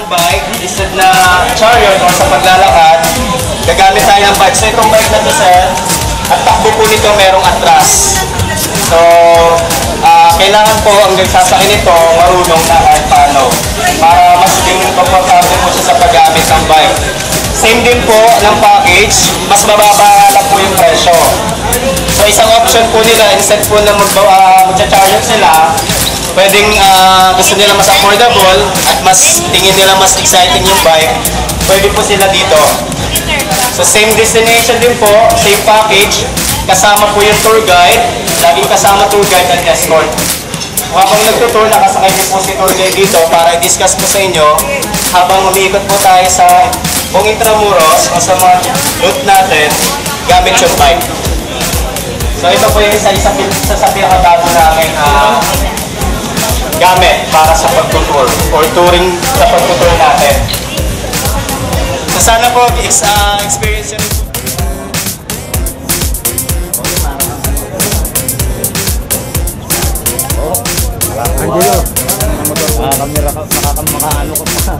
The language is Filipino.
bike, instead na chariot or sa paglalakad, gagamit tayo ng bike. So itong bike na to, sir, at takbo po nito merong atras. So, kailangan po ang nagsasakay nito marunong na kahit paano para mas komportable po siya sa paggamit ng bike. Same din po ng package, mas mababa lang po yung presyo. So isang option po nila, instead po na magcha-chariot sila, pwedeng gusto nila mas affordable at mas tingin nila mas exciting yung bike, pwede po sila dito. So same destination din po, same package, kasama po yung tour guide, laging kasama tour guide at escort. Habang nagtutour, nakasakay din po si tour guide dito para i-discuss po sa inyo habang umiikot po tayo sa buong Intramuros o sa mga route natin gamit yung bike. So ito po yung isa sa pinakatago namin gamit para sa pagtutour or touring sa pagtutour natin. So sana po experience yun. Angelo, kamera ka, makakaano ka pa.